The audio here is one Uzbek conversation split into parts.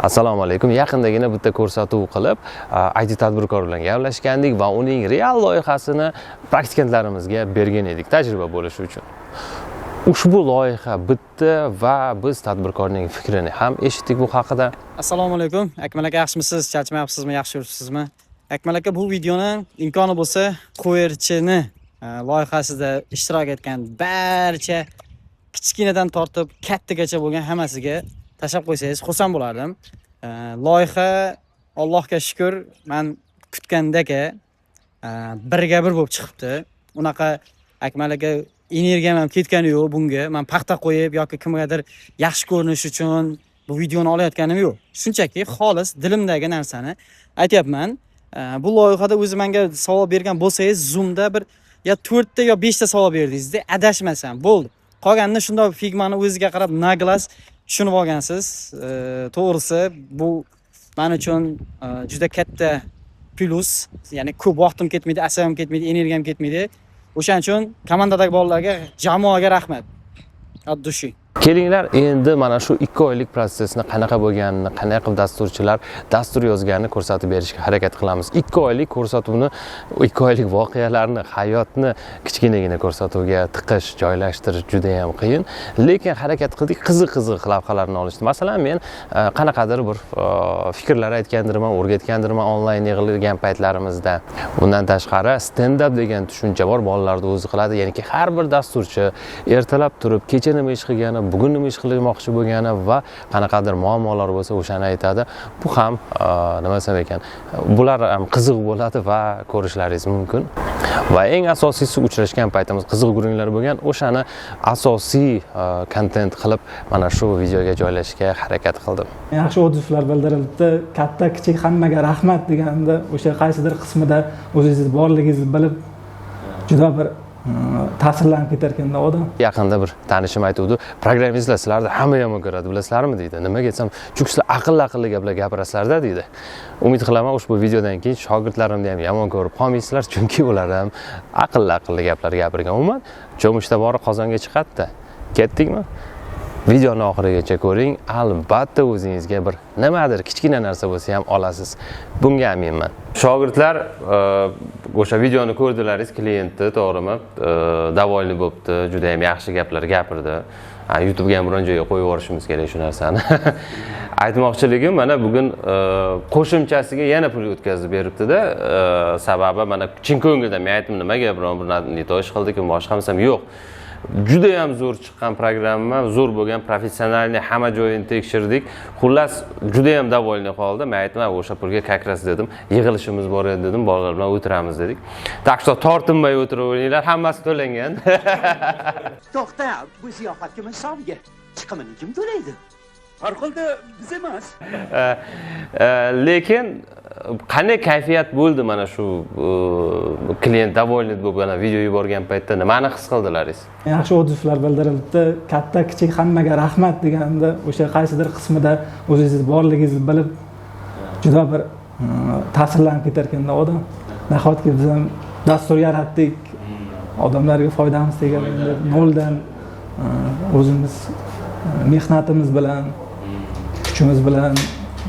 Assalomu alaykum. Yaqindagina bitta ko'rsatuv qilib, IT tadbirkor bilan gaplashgandik va uning real loyihasini praktikantlarimizga bergan edik, tajriba bo'lishi uchun. Ushbu loyiha bitdi va biz tadbirkorning fikrini ham eshitdik bu haqida. Assalomu alaykum. Akmal aka, yaxshimisiz? Charchamayapsizmi? Yaxshi yuribsizmi? Akmal aka, bu videoni imkoni bo'lsa, qo'yirchini loyihasida ishtirok etgan barcha kichkinadan tortib kattagacha bo'lgan hammasiga tashlab qo'ysangiz xursand bo'lardim. Loyiha Allohga shukr, men kutgandek birga bir bo'lib chiqibdi. Unaqa Akmal aka energiyam ham ketgani yo'q bunga. Men paxta qo'yib yoki kimgadir yaxshi ko'rinish uchun bu videoni olayotganim yo'q. Shunchaki xolis dilimdagi narsani aytyapman. Bu loyihada o'zi menga savol bergan bo'lsangiz, Zoomda bir ya 4 ta yo 5 ta savol berdingiz-da, adashmasam bo'ldi. Qolganini shunday Figmani o'ziga qarab naglas tushunib olgansiz. To'g'risi bu men uchun juda katta plus, ya'ni ko'p vaqtim ketmaydi, asabim ketmaydi, energiyam ketmaydi. O'shaning uchun komandadagi bolalarga, jamoaga rahmat. Od dushi. Kelinglar, endi mana shu 2 oylik prosesni qanaqa bo'lganini, qanaqa qilib dasturchilar dastur yozganini ko'rsatib berishga harakat qilamiz. 2 oylik ko'rsatuvni, 2 oylik voqealarni, hayotni kichkinagina ko'rsatuvga tiqish, joylashtirish juda ham qiyin, lekin harakat qildik, qiziq lavhalarni olishdi. Masalan, men qanaqadir bir fikrlar aytgandirman, o'rgatgandirman onlayn yig'ilgan paytlarimizda. Bundan tashqari stand up degan tushuncha bor, bolalarda o'zi qiladi. Ya'niki har bir dasturchi ertalab turib, kecha nima ish qilgani, bugun nima ish qilmoqchi bo'lgani va qanaqadir muammolar bo'lsa o'shani aytadi. Bu ham nima desam ekan, bular ham qiziq bo'ladi va ko'rishlaringiz mumkin. Va eng asosiysi, uchrashgan paytimiz qiziq guringlar bo'lgan, o'shani asosiy kontent qilib mana shu videoga joylashga harakat qildim. Yaxshi odzivlar bildirildi. Katta, kichik hammaga rahmat deganda o'sha qaysidir qismida o'zingiz borligingizni bilib juda bir ta'sirlanib ketarkanda odam. Yaqinda bir tanishim aytuvdi, programmistlar sizlarni hamma yomon ko'radi, bilasizlarmi deydi. Nimaga aytsam, chunki sizlar aqlli gaplar gapirasizlar-da deydi. Umid qilaman ushbu videodan keyin shogirdlarimni ham yomon ko'rib qolmaysizlar, chunki ular ham aqlli gaplar gapirgan. Umuman, cho'mishda bori qozonga chiqadi-da. Ketdikmi? Videoni oxirigacha ko'ring, albatta o'zingizga bir nimadir kichkina narsa bo'lsa ham olasiz. Bunga aminman. Shogirdlar o'sha videoni ko'rdilaringiz, klientni, to'g'rimi? Davoyli bo'libdi, juda ham yaxshi gaplar gapirdi. YouTube'ga ham biron joyga qo'yib yuborishimiz kerak shu narsani. Aytmoqchiligim, mana bugun qo'shimchasiga yana pul o'tkazib beribdi-da. Sababi mana chin ko'ngildan men aytdim, nimaga biron bir nitosh qildik-ku, boshqa qilsam yo'q. Juda ham zo'r chiqqan programma, zo'r bo'lgan, professionalniy hamma joyini tekshirdik. Xullas, juda ham davoyli qoldi. Men aytdim, o'sha pulga kakras dedim, yig'ilishimiz bor edi dedim, bolalar bilan o'tiramiz dedik. Tak что tortinmay o'tiraveringlar, hammasi to'langan. To'xta, bu ziyofatga misolga chiqimini kim to'laydi? Har holda biz emas. Lekin qanday kayfiyat bo'ldi mana shu klient davoyli bo'lgan video yuborgan paytda nimani his qildilaringiz? Yaxshi odzivlar bildirildi. Katta, kichik hammaga rahmat deganda o'sha qaysidir qismida o'zingiz borligingizni bilib juda bir ta'sirlanib ketarkanda odam. Nahotki biz ham dastur yaratdik, odamlarga foydamiz tegadi deb noldan o'zimiz mehnatimiz bilan, kuchimiz bilan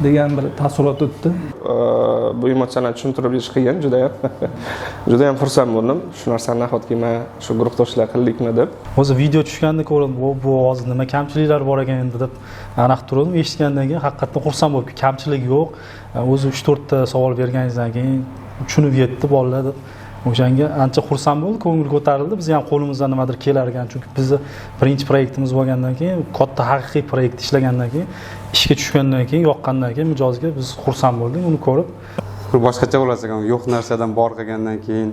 degan bir taassurot o'tdi. Bu emotsionalni tushuntirib berish qiyin, juda ham xursand bo'ldim. Shu narsani nahotki men shu guruhdoshlar qildikmi deb. O'zi video tushganda ko'rdim, bu hozir nima kamchiliklar bor ekan endi deb aniq turdim. Eshitgandan keyin haqiqatdan xursand bo'lib, kamchilik yo'q. O'zi 3-4 ta savol berganingizdan keyin tushunib yetdi bolalar deb. O'shanga ancha xursand bo'ldi, ko'ngil ko'tarildi. Biz ham qo'limizdan nimadir kelar ekan, chunki bizni birinchi proyektimiz bo'lgandan keyin, katta haqiqiy proyekt ishlagandan keyin, ishga tushgandan keyin, yoqqandan keyin mijozga biz xursand bo'ldik uni ko'rib. Boshqacha bo'lsa ekan, yo'q narsadan bor qilgandan keyin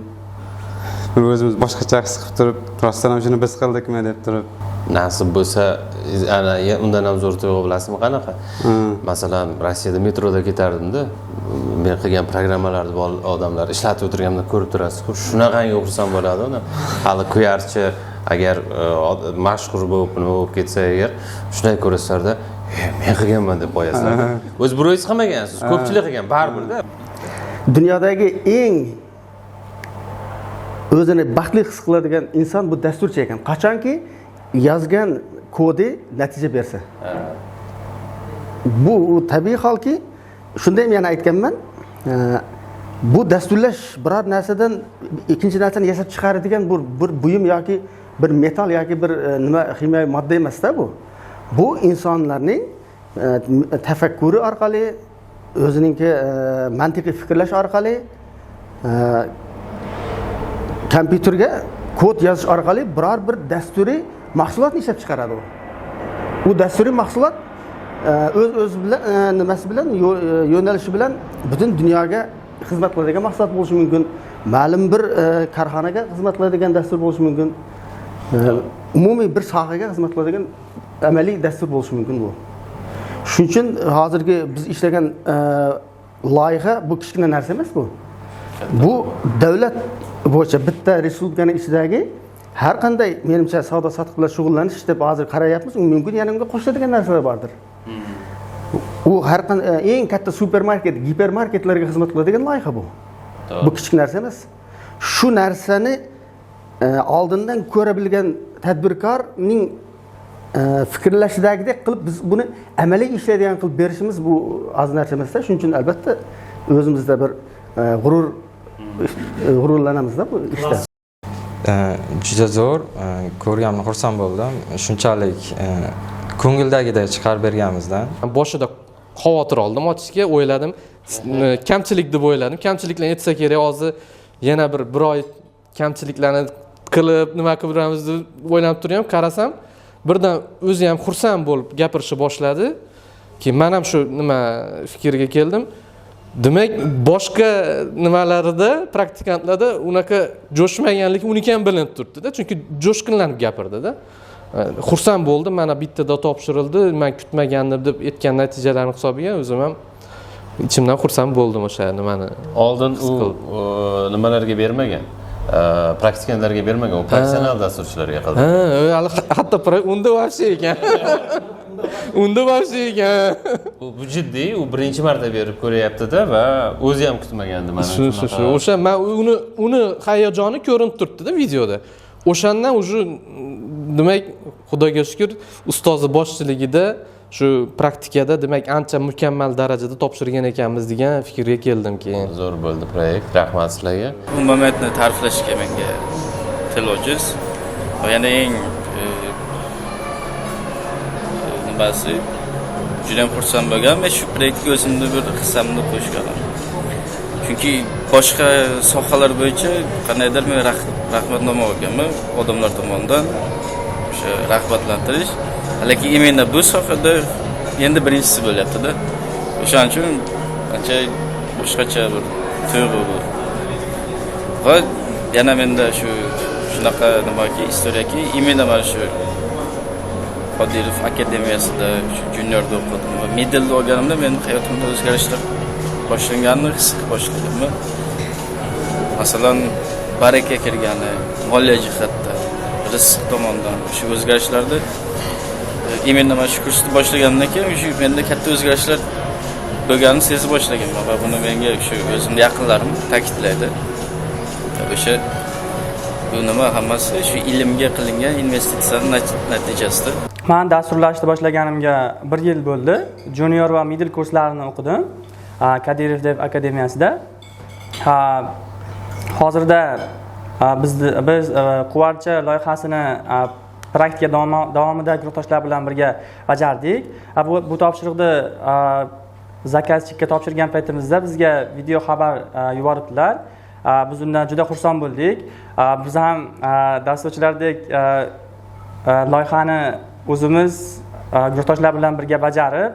o'zimiz boshqacha his qilib turib, rostdan ham shuni biz qildikmi deb turib. Nasib bo'lsa, ana undan ham zo'r tuyg'u bilasizmi qanaqa? Masalan, Rossiyada metroda ketardim-da, men qilgan programmalarni odamlar ishlatib o'tirganimda ko'rib turasiz. Shunaqangi xursand bo'ladi uni. Hali kuyarchi agar mashhur bo'lib, nima bo'lib ketsa agar, shunday ko'rasizlarda, men qilganman deb qo'yasizlar. O'z biroyingiz qilmagansiz, ko'pchilik qilgan, baribir-da. Dunyodagi eng o'zini baxtli his qiladigan inson bu dasturchi ekan. Qachonki yozgan kodi natija bersa. bu tabiiy holki, shunda ham yana aytganman, bu dasturlash biror narsadan ikkinchi narsani yasab chiqaradigan bir buyum yoki bir metal yoki bir nima kimyoviy modda emasda bu. Bu insonlarning tafakkuri orqali, o'zininki mantiqiy fikrlash orqali, kompyuterga kod yozish orqali biror bir dasturiy mahsulotni ishlab chiqaradi u. Bu dasturiy mahsulot o'z bilan nimasi bilan yo'nalishi bilan butun dunyoga xizmat qiladigan mahsulot bo'lishi mumkin. Ma'lum bir korxonaga xizmat qiladigan dastur bo'lishi mumkin. Umumiy bir sohaga xizmat qiladigan amaliy dastur bo'lishi mumkin bu. Shuning uchun hozirgi biz ishlagan loyiha bu kichkina narsa emas bu. Bu davlat bo'yicha bitta respublikaning ichidagi har qanday menimcha savdo sotiq bilan shug'ullanish deb hozir qarayapmiz. Mumkin yana unga qo'shiladigan narsalar bordir. U har qanday eng katta supermarket, gipermarketlarga xizmat qiladigan loyiha bu. Bu kichik narsa emas. Shu narsani oldindan ko'ra bilgan tadbirkorning fikrlashidagidek qilib biz buni amaliy ishlaydigan qilib berishimiz bu oz narsa emas-da. Shuning uchun albatta o'zimizda bir g'ururlanamizda bu ishda. Juda zo'r, ko'rganimdan xursand bo'ldim. Shunchalik ko'ngildagidek chiqarib berganimizdan. Boshida xavotir oldim ochishga, o'yladim, kamchilik deb o'yladim. Kamchiliklarni aytsa kerak, hozir yana bir oy kamchiliklarni qilib nima qilamiz deb o'ylab turdim. Qarasam, birdan o'zi ham xursand bo'lib gapirishni boshladi. Keyin men ham shu nima fikrga keldim. Demak, boshqa nimalarida, praktikantlarda unaqa jo'shmaganligi uniki ham bilinib turibdi-da, chunki jo'shqinlanib gapirdi-da. Xursand bo'ldim, mana bittada topshirildi, men kutmagandim deb aytgan natijalarim hisobiga o'zim ham ichimdan xursand bo'ldim o'sha nimani. Oldin u nimalarga bermagan. Praktikantlarga bermagan, u professional dasturchilarga qildi. Hatto unda вообще ekan. Unda boshqa ekan. Bu jiddiy, u birinchi marta berib ko'ryapti-da va o'zi ham kutmagandi mana shu. O'sha men uni hayajoni ko'rinib turibdi-da videoda. O'shandan уже demak, Xudoga shukr, ustozi boshchiligida shu praktikada demak ancha mukammal darajada topshirgan ekanmiz degan fikrga keldim keyin. Zo'r bo'ldi proyekt. Rahmat sizlarga. Bu momentni ta'riflashga menga til ojiz. Yana eng nimasi juda ham xursand bo'lganman shu proyektga o'zimni bir hissamni qo'shganim. Chunki boshqa sohalar bo'yicha qandaydir men rahmatnoma olganman odamlar tomonidan o'sha rag'batlantirish. Lekin imенно bu sohada endi birinchisi bo'lyapti-da. O'shaning uchun ancha boshqacha bir tuyg'u bu. Va yana menda shunaqa nimaki istoriyaki imенно mana shu Qodirov akademiyasida juniorda o'qidim va middle'da olganimda men hayotimda o'zgarishlar boshlanganini his qila boshladim. Masalan, baraka kirgani, moliya jihatda, rizq tomonidan shu o'zgarishlarda imенно mana shu kursni boshlagandan keyin shu menda katta o'zgarishlar bo'lganini sezib boshlaganman va buni menga shu o'zimning yaqinlarim ta'kidlaydi. O'sha bu nima hammasi shu ilmga qilingan investitsiyaning natijasida. Men dasturlashni boshlaganimga 1 yil bo'ldi. Junior va middle kurslarini o'qidim. Qodirov dev akademiyasida. Hozirda biz Quvarcha loyihasini praktika davomida guruhdoshlar bilan birga bajardik. Bu topshiriqni zakazchikka topshirgan paytimizda bizga video xabar yuboribdilar. Biz undan juda xursand bo'ldik. Biz ham dasturchilardek loyihani o'zimiz guruhdoshlar bilan birga bajarib,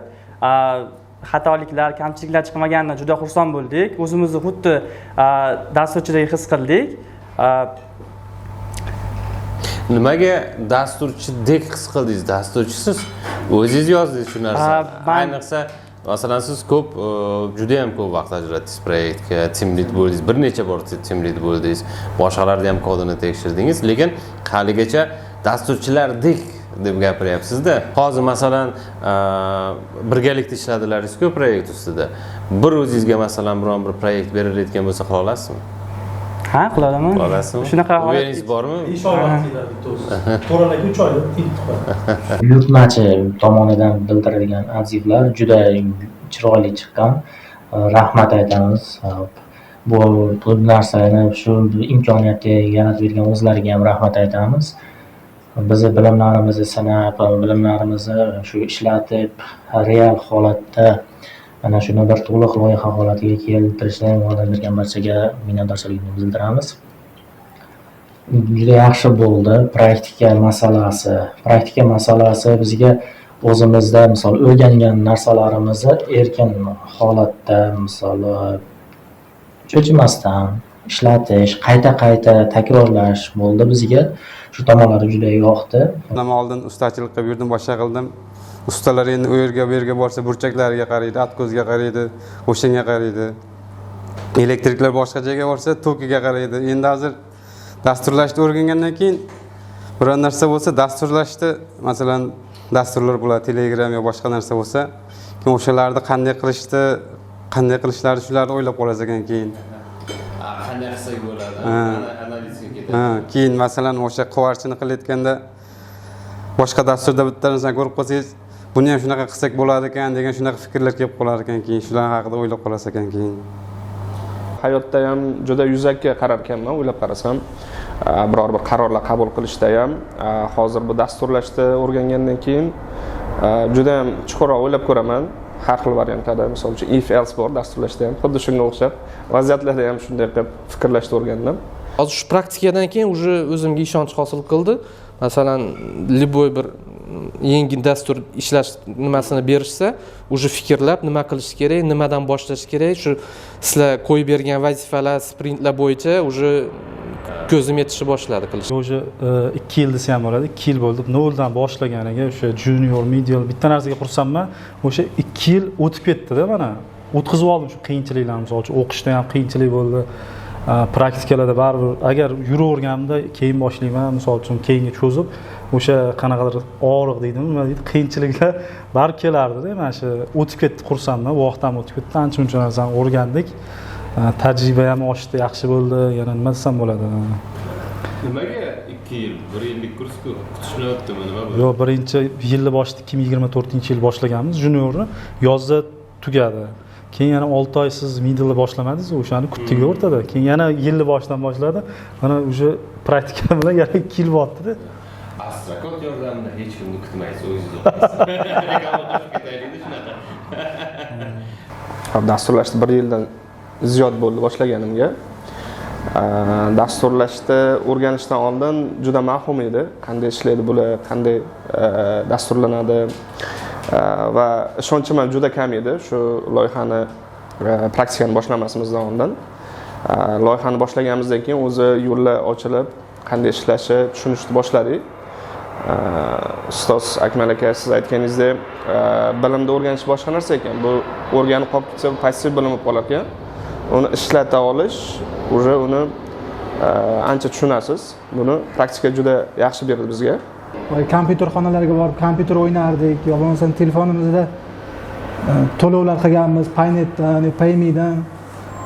xatoliklar, kamchiliklar chiqmaganidan juda xursand bo'ldik. O'zimizni xuddi dasturchidek his qildik. Nimaga dasturchidek his qildingiz? Dasturchisiz o'zingiz yozdingiz shu narsani. Ayniqsa masalan siz juda ham ko'p vaqt ajratdingiz proyektga, team lead bo'ldingiz, bir necha bor team lead bo'ldingiz, boshqalarni ham kodini tekshirdingiz, lekin haligacha dasturchilardek deb gapiryapsiz-da. Hozir masalan birgalikda ishladilaringiz-ku proyekt ustida. Bir o'zingizga masalan biron bir proyekt berilayotgan bo'lsa qila olasizmi? Ha, qila olaman. Olasizmi? Shunaqa O'yingiz bormi? Inshaalloh qiladi bitta o'zi. To'g'riligi 3 oyda bitta. Buyurtmachi tomonidan bildirilgan arzivlar juda chiroyli chiqqan. Rahmat aytamiz. Bu narsani shu imkoniyatni yaratib bergan o'zlariga ham rahmat aytamiz. Bizni bilimlarimizni sinab, bilimlarimizni shu ishlatib, real holatda mana shuni bir to'liq loyiha holatiga keltirishdan yordam bergan barchaga minnatdorchiligimizni bildiramiz. Juda yaxshi bo'ldi. Praktika masalasi bizga o'zimizda misol o'rgangan narsalarimizni erkin holatda misol cho'chimasdan ishlatish, qayta takrorlash bo'ldi bizga. Shu tomonlari juda yoqdi. Nima oldin ustachilikqa yurdim, boshqa qildim. Ustalar endi u yerga borsa burchaklariga qaraydi, atkozga qaraydi, o'shanga qaraydi. Elektriklar boshqa joyga borsa tokiga qaraydi. Endi hozir dasturlashni o'rgangandan keyin biror narsa bo'lsa dasturlashni, masalan, dasturlar bo'ladi, Telegram yo boshqa narsa bo'lsa, keyin o'shalarni qanday qilishlari shularni o'ylab qo'yasiz ekan keyin. Qanday qilsak bo'ladi? Analizga ketadi. Keyin masalan o'sha qovarchini qilayotganda boshqa dasturda bitta narsani ko'rib qolsangiz, buni ham shunaqa qilsak bo'ladi ekan degan shunaqa fikrlar kelib qolar ekan, keyin shular haqida o'ylab qolasiz ekan keyin. Hayotda ham juda yuzaki qarar ekanman, o'ylab qarasam. Biror bir qarorlar qabul qilishda ham, hozir bu dasturlashni o'rgangandan keyin juda ham chuqurroq o'ylab ko'raman. Har xil variantlarda, misol uchun if else bor dasturlashda ham, xuddi shunga o'xshab vaziyatlarda ham shunday qilib fikrlashni o'rgandim. Hozir shu praktikadan keyin уже o'zimga ishonch hosil qildi. Masalan, liboy bir yangi dastur ishlash nimasini berishsa, уже fikrlab nima qilish kerak, nimadan boshlash kerak, shu sizlar qo'yib bergan vazifalar, sprintlar bo'yicha уже ko'zim yetishni boshladi qilish. Уже 2 yil desa ham bo'ladi. 2 yil bo'ldi. Noldan boshlaganiga o'sha junior, medial bitta narsaga xursandman. O'sha 2 yil o'tib ketdi-da mana. O'tkazib oldim shu qiyinchiliklarni, misol uchun o'qishda ham qiyinchilik bo'ldi. Praktikalarda baribir agar yuraverganimda keyin boshlayman, misol uchun keyinga cho'zib o'sha qanaqadir og'riq deydimi, nima deydi, qiyinchiliklar baribir kelardi-da. Mana shu o'tib ketdi, xursandman. Vaqtdan o'tib ketdi. Ancha-muncha narsani o'rgandik. Tajriba ham oshdi, yaxshi bo'ldi. Yana nima desam bo'ladi? Nimaga 2 yil, 1 yillik kursku kutishni o'tdimi, nima bo'ldi? Yo'q, birinchi yilni boshida 2024-yil boshlaganmiz, juniorni yozda tugadi. Keyin yana 6 oy siz middle'ni boshlamadingiz, o'shani kutdik o'rtada. Keyin yana yilni boshidan boshladi. Mana o'sha praktika bilan yana 2 yil o'tdi-da. Astrakot yordamida hech kimni kutmaysiz, o'zingiz o'qiysiz. Dasturlashni 1 yildan ziyod bo'ldi boshlaganimga. Dasturlashni o'rganishdan oldin juda mahrum edi. Qanday ishlaydi bular, qanday dasturlanadi va ishonchim ham juda kam edi shu loyihani praktikani boshlamasimizdan oldin. Loyihani boshlaganimizdan keyin o'zi yo'llar ochilib, qanday ishlashi tushunishni boshladik. Ustoz Akmal aka, siz aytganingizdek, bilimni o'rganish boshqa narsa ekan. Bu o'rganib qolib ketsa, passiv bilim bo'lib qolar ekan. Uni ishlata olish, уже uni ancha tushunasiz. Buni praktika juda yaxshi berdi bizga. Kompyuter xonalariga borib kompyuter o'ynardik, yo bo'lmasa telefonimizda to'lovlar qilganmiz, Paynetdan, Paymedan.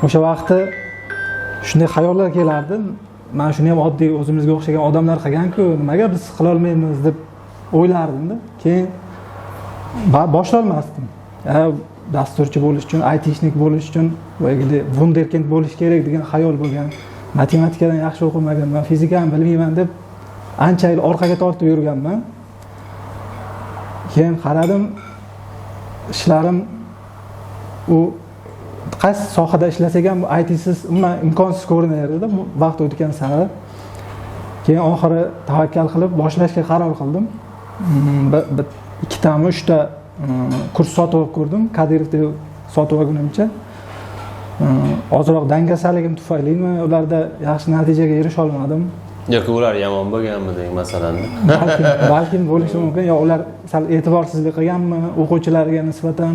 O'sha vaqtda shunday xayollar kelardi. Men shuni ham oddiy o'zimizga o'xshagan odamlar qilgan-ku, nimaga biz qila olmaymiz deb o'ylardim-da. Keyin boshlolmasdim. Dasturchi bo'lish uchun, ITshnik bo'lish uchun wunderkind bo'lish kerak degan xayol bo'lgan. Matematikadan yaxshi o'qimaganman, fizikani bilmayman deb ancha yil orqaga tortib yurganman. Keyin qaradim, ishlarim u qaysi sohada ishlasak ham ITsiz imkonsiz ko'rinaverdi vaqt o'tgan sari. Keyin oxiri tavakkal qilib boshlashga qaror qildim. Ikkitami, 3ta kurs sotib olib ko'rdim. Kadirovda sotib olgunimcha. Ozroq dangasaligim tufaylimi, ularda yaxshi natijaga erisha olmadim. Yoki ular yomon bo'lganmi deng masalan. Balkim bo'lishi mumkin, yo ular sal e'tiborsizlik qilganmi o'quvchilarga nisbatan.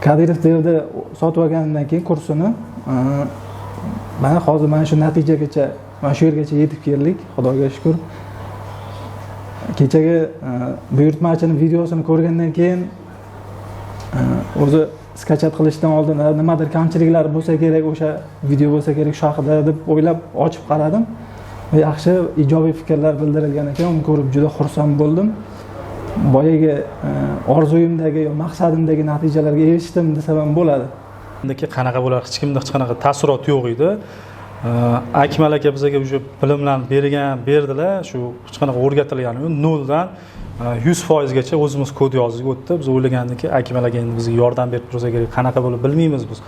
Kadirovda sotib olganimdan keyin kursini mana hozir mana shu natijagacha, mana shu yergacha yetib keldik, Xudoga shukr. Kechagi buyurtmachining videosini ko'rgandan keyin o'zi skachat qilishdan oldin nimadir kamchiliklar bo'lsa kerak, o'sha video bo'lsa kerak shu haqida deb o'ylab ochib qaradim. Yaxshi ijobiy fikrlar bildirilgan ekan, uni ko'rib juda xursand bo'ldim. Boyagi orzuyimdagi, maqsadimdagi natijalarga erishdim desam ham bo'ladi. Undaki qanaqa bo'lar, hech kimda hech qanaqa taassurot yo'q edi. Akmal aka bizga o'sha bilimlarni berdilar, shu hech qanaqa o'rgatilgani yo'q, noldan 100% gacha o'zimiz kod yozib o'tdi. Biz o'ylagandiki, Akmal aka endi bizga yordam berib tursa kerak, qanaqa bo'lib bilmaymiz biz.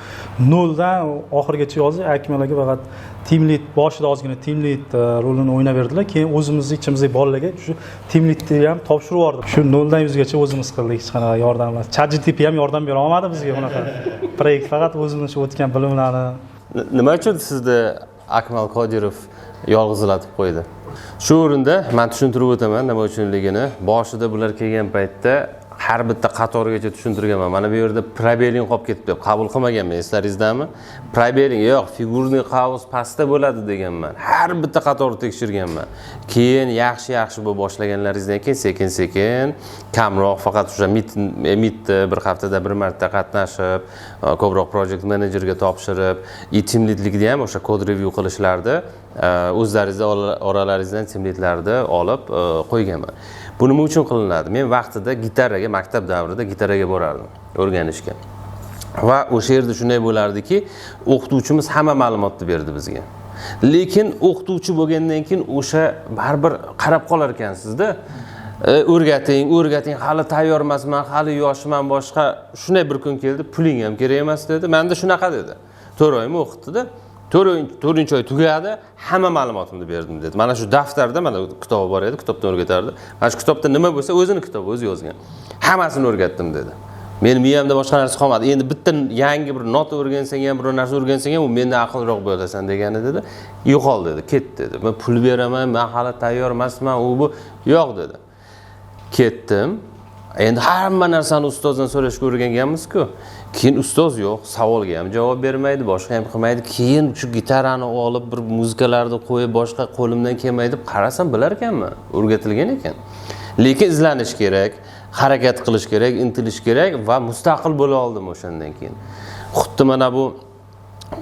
Noldan oxirigacha yozdik. Akmal aka faqat team lead boshida ozgina team lead rolini o'ynab berdilar. Keyin o'zimiz ichimizga bolalarga shu team leadni ham topshirib yubordik. Shu 0 dan 100 gacha o'zimiz qildik, hech qanaqa yordam emas. ChatGPT ham yordam bera olmadi bizga bunaqa. Proyekt faqat o'zimiz o'tgan bilimlarni. Nima uchun sizni Akmal Qodirov yolg'izlatib qo'ydi? Shu o'rinda men tushuntirib o'taman nima uchunligini. Boshida bular kelgan paytda har bitta qatorgacha tushuntirganman. Mana bu yerda probeling qolib ketibdi. Qabul qilmaganman, eslaringizdanmi? Probeling yo'q, figurniy qavs pastda bo'ladi deganman. Har bitta qatorni tekshirganman. Keyin yaxshi bo'lib boshlaganlaringizdan keyin sekin-sekin kamroq faqat o'sha meet bir haftada bir marta qatnashib, ko'proq project managerga topshirib, team leadlikda ham o'sha kod review qilishlarda o'zlaringizda oralaringizdan team leadlarni olib qo'yganman. Bu nima uchun qilinadi? Men vaqtida gitaraga, maktab davrida gitaraga borardim o'rganishga. Va o'sha yerda shunday bo'lardiki, o'qituvchimiz hamma ma'lumotni berdi bizga. Lekin o'qituvchi bo'lgandan keyin o'sha baribir qarab qolar ekansizda. O'rgating, hali tayyor emasman, hali yoshman, boshqa. Shunday bir kun keldi, puling ham kerak emas dedi. Menda shunaqa dedi. 4 oymi o'qitdi-da. 4-chi oy tugadi, hamma ma'lumotimni berdim dedi. Mana shu daftarda mana kitobi bor edi, kitobdan o'rgatardi. Mana shu kitobda nima bo'lsa, o'zini kitobi, o'zi yozgan. Hammasini o'rgatdim dedi. Meni miyamda boshqa narsa qolmadi. Endi bitta yangi bir not o'rgansang ham, bir narsa o'rgansang ham, u mendan aqlroq bo'lasan degani dedi. Yo'qol dedi, ket dedi. Men pul beraman, men hali tayyor emasman, u bu yo'q dedi. Ketdim. Endi hamma narsani ustozdan so'rashga o'rganganmiz-ku. Keyin ustoz yo'q, savolga ham javob bermaydi, boshqa ham qilmaydi. Keyin shu gitarani olib bir muzikalarni qo'yib, boshqa qo'limdan kelmaydi deb qarasam bilar ekanman, o'rgatilgan ekan. Lekin izlanish kerak, harakat qilish kerak, intilish kerak va mustaqil bo'la oldim o'shandan keyin. Xuddi mana bu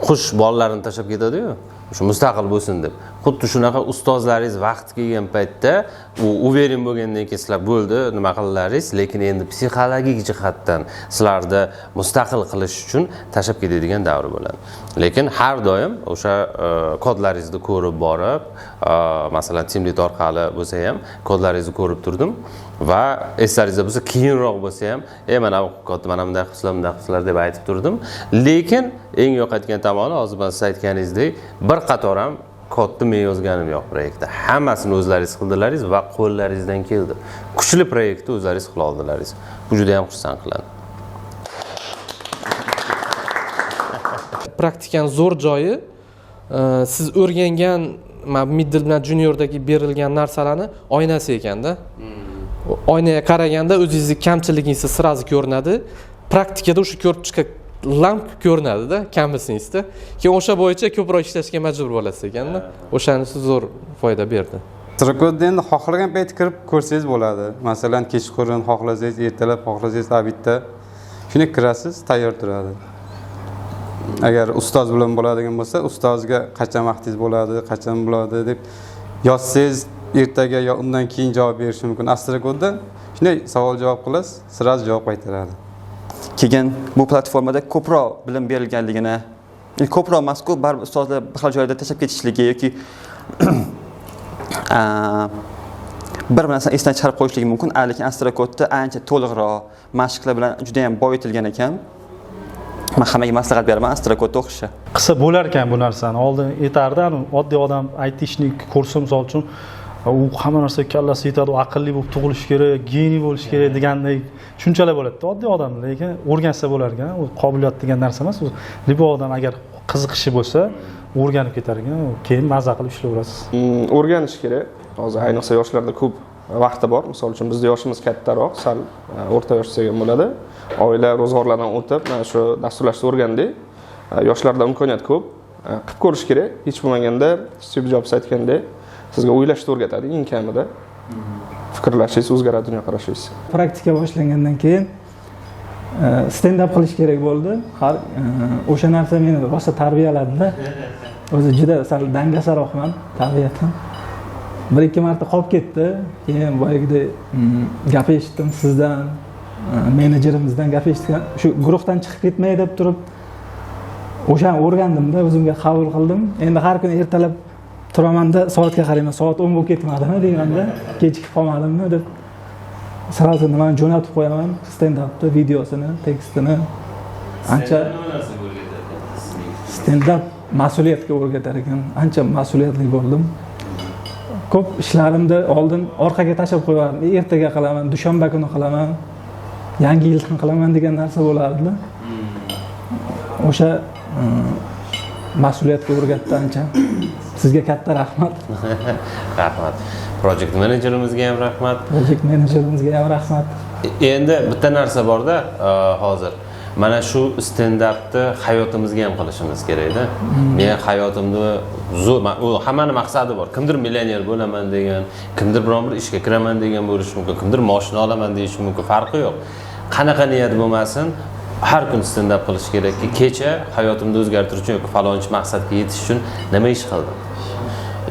qush bolalarini tashlab ketadi-ku, shu mustaqil bo'lsin deb. Xuddi shunaqa ustozlaringiz vaqti kelgan paytda uveren bo'lgandan keyin sizlar bo'ldi, nima qildilaringiz, lekin endi psixologik jihatdan sizlarni mustaqil qilish uchun tashlab ketadigan davr bo'ladi. Lekin har doim o'sha kodlaringizni ko'rib borib, masalan, team lead orqali bo'lsa ham kodlaringizni ko'rib turdim va eslaringizda bo'lsa keyinroq bo'lsa ham, mana bu kodni mana bunday qilsizlar deb aytib turdim. Lekin eng yo'qotgan tomoni hozir men siz aytganingizdek, bir qator ham kodni men yozganim yo'q proyektda. Hammasini o'zlaringiz qildilaringiz va qo'llaringizdan keldi. Kuchli proyektni o'zlaringiz qila oldilaringiz. Bu juda ham xursand qiladi. Praktikaning zo'r joyi siz o'rgangan middle bilan juniordagi berilgan narsalarni oynasi ekanda. Oynaga qaraganda o'zingizning kamchiligingiz sirazi ko'rinadi. Praktikada o'sha ko'rib chiqqan lamp ko'rinadi-da, kamsingizda. Keyin o'sha bo'yicha ko'proq ishlashga majbur bo'lasiz ekanda. O'shanisi zo'r foyda berdi. Strakodni endi xohlagan paytda kirib ko'rsangiz bo'ladi. Masalan, kechqurun xohlasangiz, ertalab xohlasangiz, obedda shuni kirasiz, tayyor turadi. Agar ustoz bilan bo'ladigan bo'lsa, ustozga qachon vaqtingiz bo'ladi, qachon bo'ladi deb yozsangiz, ertaga yo undan keyin javob berishi mumkin. Astrakodda shunday savol-javob qilasiz, sirasiz javob qaytaradi. Keyin bu platformada ko'proq bilim berilganligini, ko'proq mazkur baribir ustozlar bir xil joyda tashlab ketishligi yoki bir narsani esdan chiqarib qo'yishligi mumkin. Lekin Astrakodda ancha to'liqroq mashqlar bilan juda ham boyitilgan ekan. Men hammaga maslahat beraman Astrakodda o'qishni. Qilsa bo'lar ekan bu narsani. Oldin yetardi, oddiy odam aytishni kursi misol uchun u hamma narsa kallasi yetadi, u aqlli bo'lib tug'ilishi kerak, geniy bo'lishi kerak degandek shunchalar bo'ladi-da oddiy odam, lekin o'rgansa bo'lar ekan. U qobiliyat degan narsa emas. Libo odam agar qiziqishi bo'lsa, o'rganib ketar ekan, keyin mazza qilib ishlayverasiz. O'rganish kerak. Hozir ayniqsa yoshlarda ko'p vaqti bor. Misol uchun bizning yoshimiz kattaroq, sal o'rta yosh degan bo'ladi. Oila ro'zg'orlardan o'tib, mana shu dasturlashni o'rgandik. Yoshlarda imkoniyat ko'p. Qilib ko'rish kerak. Hech bo'lmaganda Steve Jobs aytgandek, sizga o'ylashni o'rgatadi, eng kamida. Fikrlashingiz o'zgaradi, dunyoqarashingiz. Praktika boshlangandan keyin stand up qilish kerak bo'ldi. Har o'sha narsa meni rosa tarbiyaladida. O'zi juda sal dangasaroqman tabiatan. Bir ikki marta qolib ketdi. Keyin boyagidek gap eshitdim sizdan, menejerimizdan gap eshitgan. Shu guruhdan chiqib ketmay deb turib o'shani o'rgandimda, o'zimga qabul qildim. Endi har kuni ertalab turamanda soatga qarayman, soat 10 bo'lib ketmadimi deganda, kechikib qolmadimmi deb sразу nimani jo'natib qo'yaman, stand upni videosini, tekstini. Ancha stand up mas'uliyatga o'rgatar ekan. Ancha mas'uliyatli bo'ldim. Ko'p ishlarimni oldin orqaga tashlab qo'yardim. Ertaga qilaman, dushanba kuni qilaman, yangi yildan qilaman degan narsa bo'lardi. O'sha mas'uliyatga o'rgatdi ancha. Sizga katta rahmat. Rahmat. Project menejerimizga ham rahmat. Project menejerimizga ham rahmat. Endi bitta narsa borda, hozir mana shu stand upni hayotimizga ham qilishimiz kerak-da. Men hayotimda hammaning maqsadi bor. Kimdir millioner bo'laman degan, kimdir biron bir ishga kiraman degan bo'lishi mumkin, kimdir mashina olaman deyishi mumkin, farqi yo'q. Qanaqa niyat bo'lmasin, har kun stand up qilish kerakki, kecha hayotimni o'zgartirish uchun yoki falonchi maqsadga yetish uchun nima ish qildim?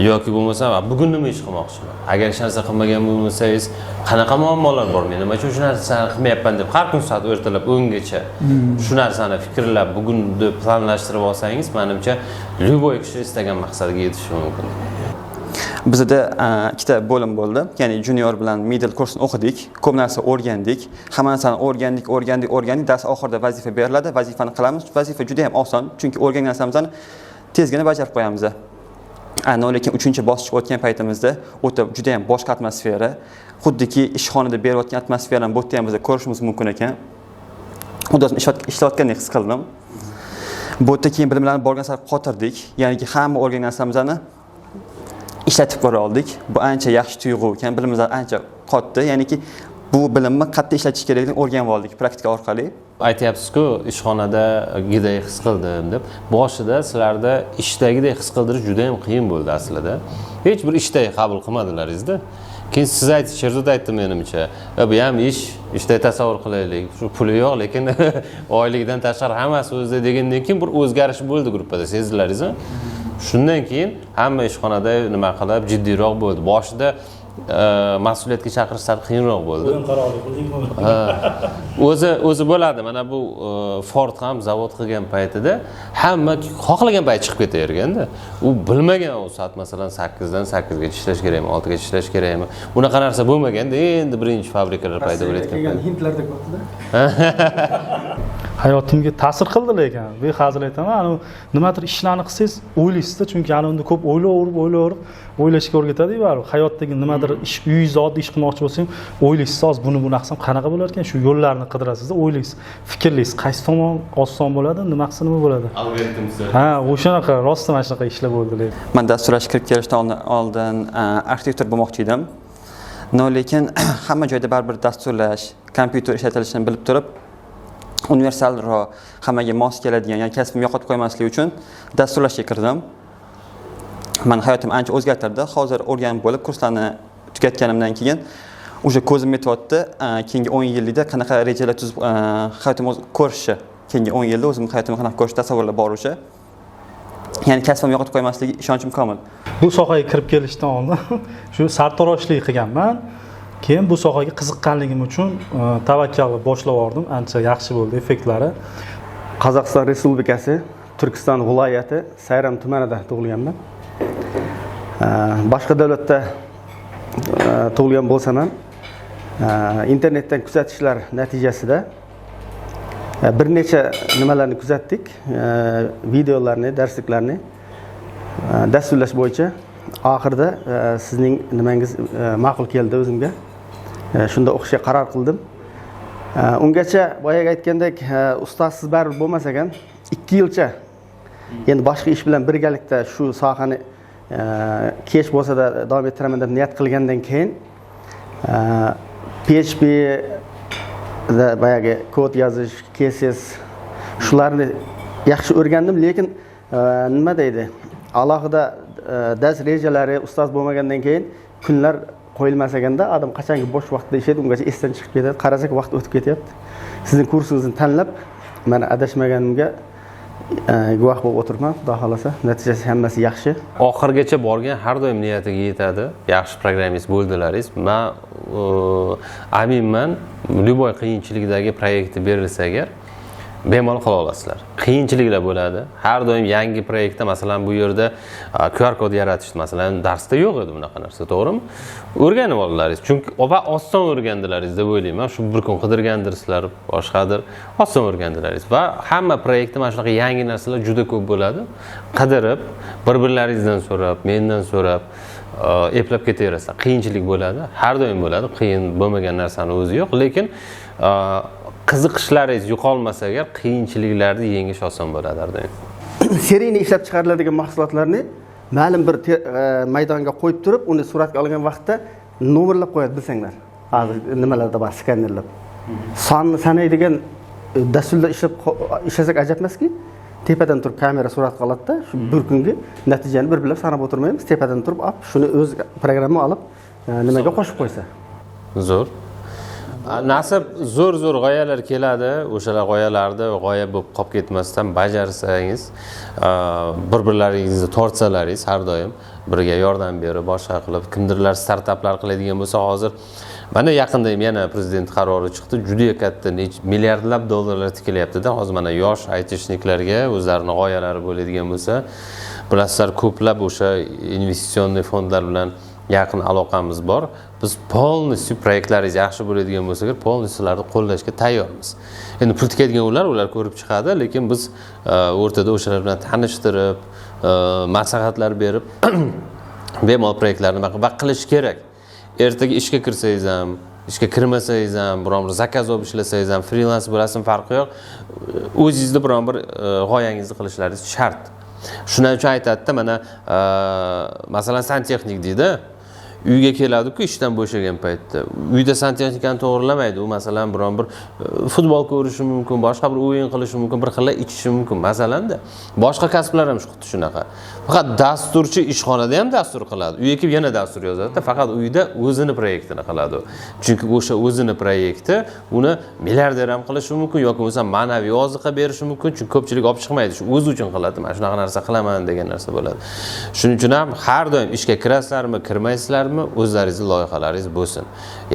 Yoki bo'lmasa, bugun nima ish qilmoqchiman? Agar hech narsa qilmagan bo'lsangiz, qanaqa muammolar bor? Men nima uchun shu narsani qilmayapman deb har kun soat ertalab 10 gacha shu narsani fikrlab, bugunni planlashtirib olsangiz, menimcha, любой kishi istagan maqsadiga yetishi mumkin. Bizda ikkita bo'lim bo'ldi. Ya'ni junior bilan middle kursni o'qidik, ko'p narsa o'rgandik. Hamma narsani o'rgandik. Dars oxirida vazifa beriladi, vazifani qilamiz. Vazifa juda ham oson, chunki o'rgangan narsamizni tezgina bajarib qo'yamiz. Lekin 3-bosqichga o'tgan paytimizda o'ta juda ham boshqa atmosfera, xuddiki ishxonada berayotgan atmosferani bu yerda ham biz ko'rishimiz mumkin ekan. Xuddi ishlayotgandek his qildim. Bu yerda keyin bilimlarni borgan sari qotirdik, ya'ni hamma o'rgangan narsamizni ishlatib ko'ra oldik. Bu ancha yaxshi tuyg'u ekan, bilimimiz ancha qotdi. Ya'niki bu bilimni qayerda ishlatish kerakligini o'rganib oldik praktika orqali. Aytyapsiz-ku, ishxonadagidek his qildim deb. Boshida sizlarda ishdagidek his qildirish juda ham qiyin bo'ldi aslida. Hech bir ishday qabul qilmadilaringiz-da. Keyin siz aytdingiz, Sherzod aytdi menimcha. Bu ham ishday tasavvur qilaylik. Shu puli yo'q, lekin oylikdan tashqari hammasi o'zida degandan keyin bir o'zgarish bo'ldi gruppada, sezdilaringiz-mi? Shundan keyin hamma ishxonada nima qilib, jiddiyroq bo'ldi. Boshida mas'uliyatga chaqirish sal qiyinroq bo'ldi. O'zi bo'ladi. Mana bu Ford ham zavod qilgan paytida hamma xohlagan payt chiqib ketaverganda, u bilmagan u soat masalan 8 dan 8 gacha ishlash kerakmi, 6 gacha ishlash kerakmi? Bunaqa narsa bo'lmaganda endi birinchi fabrikalar paydo bo'layotgan paytda. Hindlarda ko'pda. Hayotimga ta'sir qildi lekin. Behazil aytaman, nimadir ishlarni qilsangiz o'ylaysiz-da, chunki unda ko'p o'ylayverib, o'ylashga o'rgatadi baribir. Hayotdagi nimadir ish, uyingizda oddiy ish qilmoqchi bo'lsangiz, o'ylaysiz, hozir buni qilsam qanaqa bo'lar ekan, shu yo'llarni qidirasiz, o'ylaysiz, fikrlaysiz, qaysi tomon oson bo'ladi, nima qilsa nima bo'ladi. Algoritmsiz. O'shanaqa, rostdan mana shunaqa ishlar bo'ldi lekin. Men dasturlashga kirib kelishdan oldin arxitektor bo'lmoqchi edim. Lekin hamma joyda baribir dasturlash, kompyuter ishlatilishini bilib turib, universalroq, hammaga mos keladigan, ya'ni kasbimni yo'qotib qo'ymaslik uchun dasturlashga kirdim. Men hayotim ancha o'zgartirdi. Hozir o'rganib bo'lib, kurslarni tugatganimdan keyin o'sha ko'zim yetyapti. Keyingi 10 yillikda qanaqa rejalar tuzib hayotimni ko'rishi, keyingi 10 yilda o'zimni hayotimni qanaqa ko'rish tasavvurlar bor o'sha. Ya'ni kasbimni yo'qotib qo'ymasligi ishonchim komil. Bu sohaga kirib kelishdan oldin shu sartaroshlik qilganman. Keyin bu sohaga qiziqqanligim uchun tavakkal boshlab yubordim. Ancha yaxshi bo'ldi effektlari. Qozog'iston Respublikasi, Turkiston viloyati Sayram tumanida tug'ilganman. Boshqa davlatda tug'ilgan bo'lsam ham, internetdan kuzatishlar natijasida bir necha nimalarni kuzatdik, videolarni, darsliklarni dasturlash bo'yicha. Oxirida sizning nimangiz ma'qul keldi o'zimga. Shunda o'qishga qaror qildim. Ungacha boyaga aytgandek, ustozsiz baribir bo'lmas ekan, 2 yilcha endi boshqa ish bilan birgalikda shu sohani kech bo'lsa-da davom ettiraman deb niyat qilgandan keyin PHP da boyagi kod yozish, CSS shularni yaxshi o'rgandim, lekin nima deydi? Alohida dars rejalari ustoz bo'lmagandan keyin kunlar qo'yilmas ekanda, odam qachonki bo'sh vaqtda ishlaydi, ungacha esdan chiqib ketadi. Qarasak vaqt o'tib ketyapti. sizning kursingizni tanlab mana adashmaganimga guvoh bo'lib o'tiribman. Xudo xolasa natijasi hammasi yaxshi. Oxirgacha borgan har doim niyatiga yetadi. Yaxshi programmist bo'ldilaringiz. Men aminman, любой qiyinchilikdagi proyektni berilsa agar bemalol qila olasizlar. Qiyinchiliklar bo'ladi. Har doim yangi proyektda, masalan, bu yerda QR kod yaratish, masalan, darsda yo'q edi bunaqa narsa, to'g'rimi? O'rganib oldilaringiz. Chunki oson o'rgandilaringiz deb o'ylayman. Shu bir kun qidirgandirsizlar, boshqadir, oson o'rgandilaringiz. Va hamma proyektda mana shunaqa yangi narsalar juda ko'p bo'ladi. Qidirib, bir-birlaringizdan so'rab, mendan so'rab eplab ketaverasizlar. Qiyinchilik bo'ladi, har doim bo'ladi. Qiyin bo'lmagan narsani o'zi yo'q, lekin qiziqishlaringiz yo'qolmasa agar qiyinchiliklarni yengish oson bo'ladi har doim. Seriyni ishlab chiqariladigan mahsulotlarni ma'lum bir maydonga qo'yib turib, uni suratga olgan vaqtda nomerlab qo'yadi bilsanglar. Hozir nimalarda bor, skanerlab. Sonni sanaydigan dasturda ishlasak ajab emaski? Tepadan turib kamera surat qiladi-da, shu bir kungi natijani bir-birlab sanab o'tirmaymiz. Tepadan turib, shuni o'z programma olib nimaga qo'shib qo'ysa. Zo'r. Nasib zo'r g'oyalar keladi. O'shalar g'oyalarni g'oya bo'lib qolib ketmasdan bajarsangiz, bir-birlaringizni tortsalaringiz har doim birga yordam berib, boshqa qilib, kimdirlar startaplar qiladigan bo'lsa, hozir mana yaqinda yana prezident qarori chiqdi. Juda katta milliardlab dollarlar tikilyapti-da. Hozir mana yosh aytishniklarga o'zlarining g'oyalari bo'ladigan bo'lsa, bilasizlar, ko'plab o'sha investitsion fondlar bilan yaqin aloqamiz bor. Biz polностью proyektlaringiz yaxshi bo'ladigan bo'lsa, polностью qo'llashga tayyormiz. Endi pul tikadigan ular ko'rib chiqadi, lekin biz o'rtada o'shalar bilan tanishtirib, maslahatlar berib, bemalol proyektlarni nima qilish kerak. Ertaga ishga kirsangiz ham, ishga kirmasangiz ham, biron bir zakaz olib ishlasangiz ham, freelance bo'lasizmi, farqi yo'q. O'zingizda biron bir g'oyangizni qilishlaringiz shart. Shuning uchun aytadi-da, mana masalan santexnik deydi. Uyga keladi-ku ishdan bo'shagan paytda. Uyda santexnikani to'g'rilamaydi. U masalan biron bir futbol ko'rishi mumkin, boshqa bir o'yin qilishi mumkin, bir xilla ichishi mumkin. Masalanda boshqa kasblar ham xuddi shunaqa. Faqat dasturchi ishxonada ham dastur qiladi. Uyga kelib yana dastur yozadi-da, faqat uyda o'zini proyektini qiladi. Chunki o'sha o'zini proyekti uni milliarder ham qilishi mumkin yoki bo'lsa ma'naviy oziqa berishi mumkin. Chunki ko'pchilik olib chiqmaydi, shu o'zi uchun qiladi. Mana shunaqa narsa qilaman degan narsa bo'ladi. Shuning uchun ham har doim ishga kirasizlarmi, kirmaysizlarmi, o'zlaringizning loyihalaringiz bo'lsin.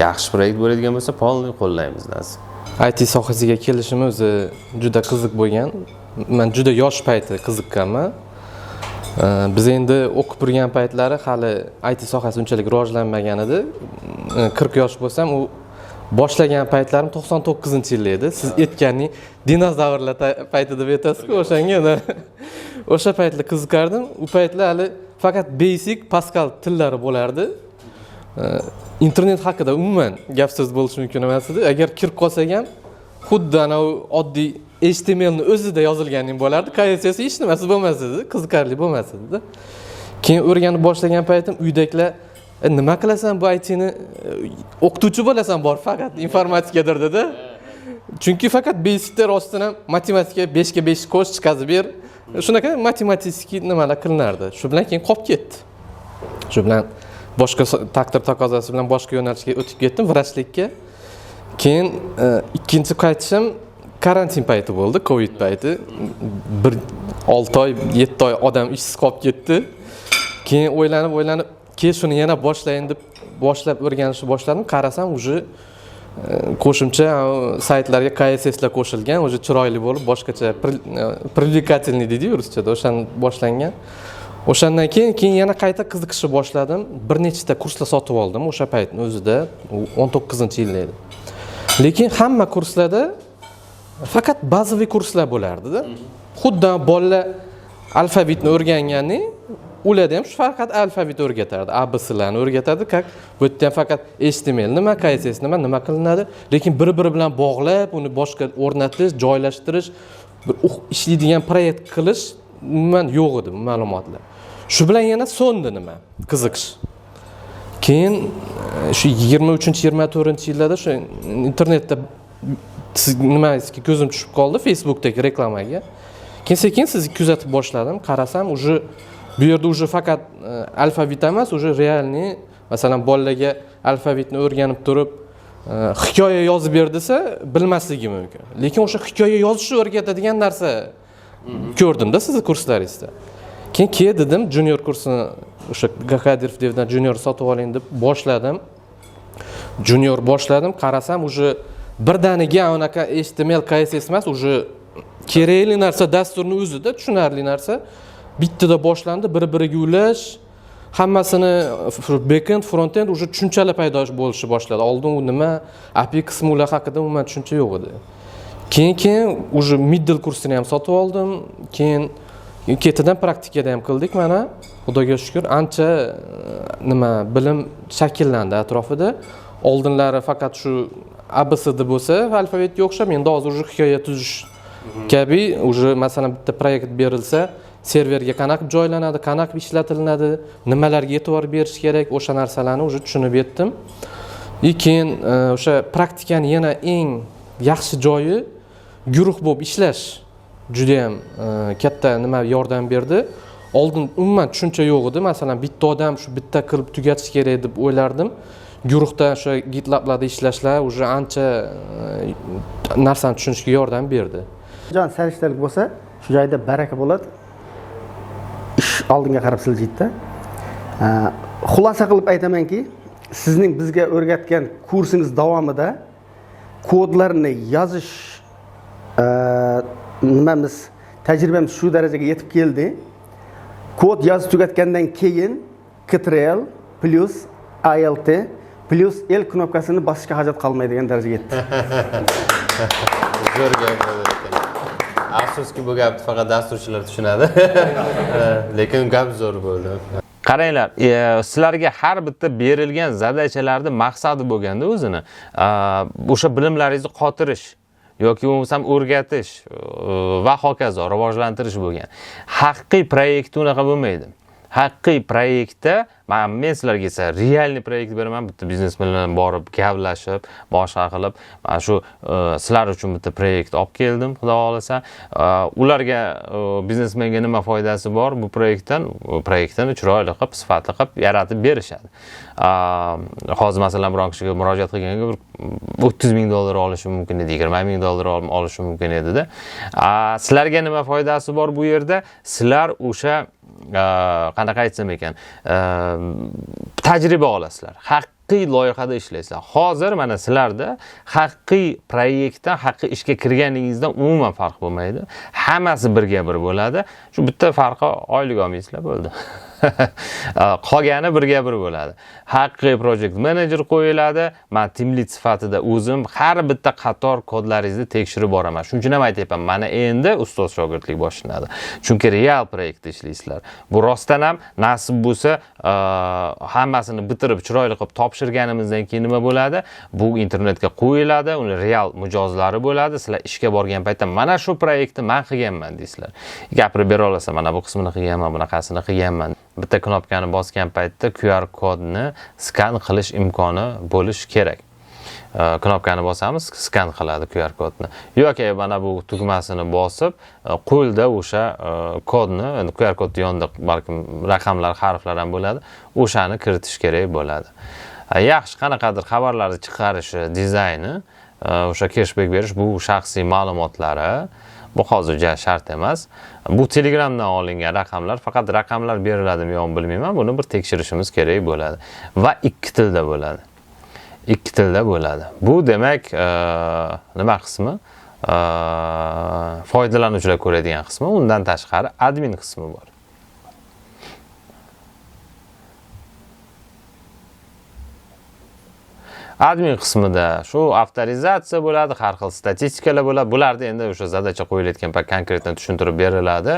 Yaxshi proyekt bo'ladigan bo'lsa, polni qo'llaymiz nasib. IT sohasiga kelishim o'zi juda qiziq bo'lgan. Men juda yosh payti qiziqqanman. Biz endi o'qib turgan paytlari hali IT sohasi unchalik rivojlanmagan edi. 40 yosh bo'lsam, u boshlagan paytlarim 99-yil edi. Siz aytganingiz dinozavrlar payti deb aytasiz-ku, o'shanga. O'sha paytlar qiziqardim. U paytlar hali faqat basic Pascal tillari bo'lardi. Internet haqida umuman gap so'z bo'lishi mumkin emas edi. Agar kirib qolsak ham, xuddi ana oddiy HTML ni o'zida yozilganing bo'lardi. CSS hech nimasi bo'lmas edi, qiziqarli bo'lmas edi. Keyin o'rganib boshlagan paytim uydagilar nima qilasan bu IT-ni? O'qituvchi bo'lasan bor, faqat informatikadir dedi. Chunki faqat basiclar ostidan matematika 5 ga 5 qo'sh chiqazib ber. Shunaqa matematik nimalar qilinardi. Shu bilan keyin qolib ketdi. Shu bilan boshqa taqdir taqozosi bilan boshqa yo'nalishga o'tib ketdim, vrachlikka. Keyin ikkinchi qaytishim karantin payti bo'ldi, Covid payti. 6 oy, 7 oy odam ishsiz qolib ketdi. Keyin o'ylanib, keyin shuni yana boshlayin deb boshlab o'rganishni boshladim. Qarasam, uje qo'shimcha saytlarga CSSlar qo'shilgan, uje chiroyli bo'lib, boshqacha привлекательный deydi ruschada, o'shani boshlangan. O'shandan keyin yana qayta qiziqishni boshladim. Bir nechta kurslar sotib oldim o'sha paytning o'zida, 19-yil edi. Lekin hamma kurslarda faqat bazaviy kurslar bo'lardi-da. Xuddi bolalar alfavitni o'rgangani, ularda ham shu faqat alfavit o'rgatardi, ABC'larni o'rgatardi, bu yerda ham faqat HTML nima, CSS nima qilinadi, lekin bir-biri bilan bog'lab, uni boshqa o'rnatish, joylashtirish, bir ishlaydigan proyekt qilish umuman yo'q edi ma'lumotlar. Shu bilan yana so'ndi nima? Qiziqish. Keyin shu 23-24-yillarda shu internetda nimasiga ko'zim tushib qoldi, Facebookdagi reklamaga. Keyin sekin sizni kuzatib boshladim, qarasam, uje bu yerda uje faqat alfavit emas, uje realniy, masalan, bolalarga alfavitni o'rganib turib, hikoya yozib ber desa bilmasligi mumkin. Lekin o'sha hikoya yozishni o'rgatadigan narsa ko'rdim-da sizni kurslaringizda. Keyin dedim junior kursini o'sha Gakadirov devdan junior sotib oling deb boshladim. Junior boshladim, qarasam уже birdaniga unaqa HTML CSS emas, уже kerakli narsa dasturni o'zida tushunarli narsa bittada boshlandi, bir-biriga ulash, hammasini backend, frontend уже tushunchalar paydo bo'lishi boshladi. Oldin u nima, API qismi ular haqida umuman tushuncha yo'q edi. Keyin уже middle kursini ham sotib oldim. Keyin ketidan praktikada ham qildik mana. Xudoga shukr, ancha nima bilim shakllandi atrofida. Oldinlari faqat shu ABCD bo'lsa, alfabetga o'xshab, endi hozir уже hikoya tuzish kabi, уже masalan bitta proyekt berilsa, serverga qanaqa joylanadi, qanaqa ishlatiladi, nimalarga e'tibor berish kerak, o'sha narsalarni уже tushunib yetdim. Keyin o'sha praktikani yana eng yaxshi joyi guruh bo'lib ishlash juda ham katta nima yordam berdi. Oldin umuman tushuncha yo'q edi. Masalan, bitta odam shu bitta qilib tugatish kerak deb o'ylardim. Guruhda o'sha GitLab'larda ishlashlar уже ancha narsani tushunishga yordam berdi. Jon sarishtalik bo'lsa, shu joyda baraka bo'ladi. Ish oldinga qarab siljiydi. Xulosa qilib aytamanki, sizning bizga o'rgatgan kursingiz davomida kodlarni yozish nimamiz, tajribamiz shu darajaga yetib keldi. Kod yozib tugatgandan keyin Ctrl plus Alt plus L knopkasini bosishga hojat qolmaydigan darajaga yetdi. Zo'r gap bo'ldi ekan. Afsuski bu gapni faqat dasturchilar tushunadi. Lekin gap zo'r bo'ldi. Qaranglar, sizlarga har bitta berilgan zadachalarning maqsadi bo'lganda o'zini o'sha bilimlaringizni qotirish yoki bo'lmasam o'rgatish va hokazo rivojlantirish bo'lgan. Haqiqiy proyekt unaqa bo'lmaydi. Haqiqiy proyektda men sizlarga esa realniy proyekt beraman, bitta biznesmen bilan borib gaplashib, boshqa qilib, mana shu sizlar uchun bitta proyekt olib keldim, xudo xolasa. Ularga biznesmenga nima foydasi bor bu proyektdan? Proyektni chiroyli qilib, sifatli qilib yaratib berishadi. Hozir masalan biron kishiga murojaat qilganga $30,000 olishi mumkin edi, $20,000 olishi mumkin edi-da. Sizlarga nima foydasi bor bu yerda? Sizlar o'sha qanaqa aytsam ekan, tajriba olasizlar. Haqiqiy loyihada ishlaysizlar. Hozir mana sizlarda haqiqiy proyektdan, haqiqiy ishga kirganingizdan umuman farq bo'lmaydi. Hammasi birga-bir bo'ladi. Shu bitta farqi oylik olmaysizlar bo'ldi. Qolgani birga-bir bo'ladi. Haqiqiy project manager qo'yiladi. Men team lead sifatida o'zim har bitta qator kodlaringizni tekshirib boraman. Shuning uchun ham aytayapman, mana endi ustoz shogirdlik boshlanadi. Chunki real proyektda ishlaysizlar. Bu rostdan ham nasib bo'lsa, hammasini bitirib chiroyli qilib topshirganimizdan keyin nima bo'ladi? Bu internetga qo'yiladi, uni real mijozlari bo'ladi. Sizlar ishga borgan paytda mana shu proyektni men qilganman deysizlar. Gapirib bera olasan, mana bu qismini qilganman, bunaqasini qilganman. Bitta knopkani bosgan paytda QR kodni skan qilish imkoni bo'lish kerak. Knopkani bosamiz, skan qiladi QR kodni. Yoki mana bu tugmasini bosib, qo'lda o'sha kodni, QR kodning yonida balkim raqamlar, harflar ham bo'ladi, o'shani kiritish kerak bo'ladi. Yaxshi, qanaqadir xabarlarni chiqarishi, dizayni, o'sha cashback berish, bu shaxsiy ma'lumotlari. Bu hozircha shart emas. Bu Telegramdan olingan raqamlar, faqat raqamlar beriladimi yo'qmi bilmayman. Buni bir tekshirishimiz kerak bo'ladi va ikki tilda bo'ladi. Ikki tilda bo'ladi. Bu demak, nima qismi? Foydalanuvchilar ko'radigan qismi, undan tashqari admin qismi bor. Admin qismida shu avtorizatsiya bo'ladi, har xil statistikalar bo'ladi. Bularda endi o'sha zadacha qo'yilayotgan payt konkretni tushuntirib beriladi.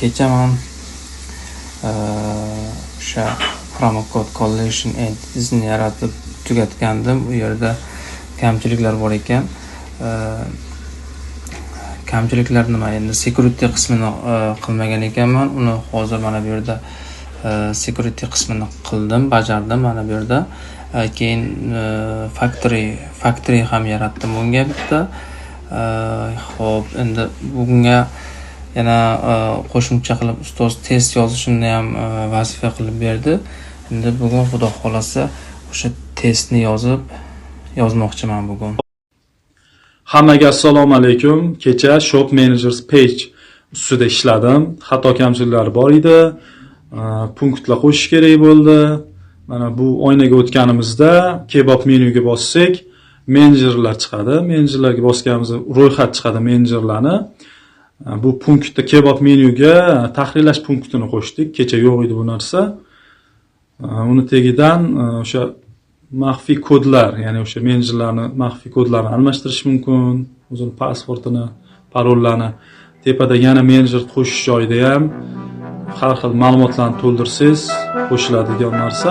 Kecha men o'sha promo code collection entitysini yaratib tugatgandim. U yerda kamchiliklar bor ekan. Kamchiliklar nima? Endi security qismini qilmagan ekanman. Uni hozir mana bu yerda security qismini qildim, bajardim mana bu yerda. Keyin factory ham yaratdim bunga bitta. Xo'p, endi bunga yana qo'shimcha qilib ustoz test yozishimni ham vazifa qilib berdi. Endi bugun xudo xolasa o'sha testni yozib yozmoqchiman bugun. Hammaga assalomu alaykum. Kecha Shop Managers Page ustida ishladim. Xato kamchiliklar bor edi. Punktlar qo'shish kerak bo'ldi. Mana bu oynaga o'tganimizda kebab menyuga bossak, menejerlar chiqadi. Menejerlarga bosganimizda ro'yxat chiqadi menejerlarni. Bu punktda kebab menyuga tahrirlash punktini qo'shdik. Kecha yo'q edi bu narsa. Uni tagidan o'sha maxfiy kodlar, ya'ni o'sha menejerlarni maxfiy kodlarini almashtirish mumkin, o'zini pasportini, parollarni. Tepada yana menejer qo'shish joyida ham har xil ma'lumotlarni to'ldirsangiz qo'shiladigan narsa.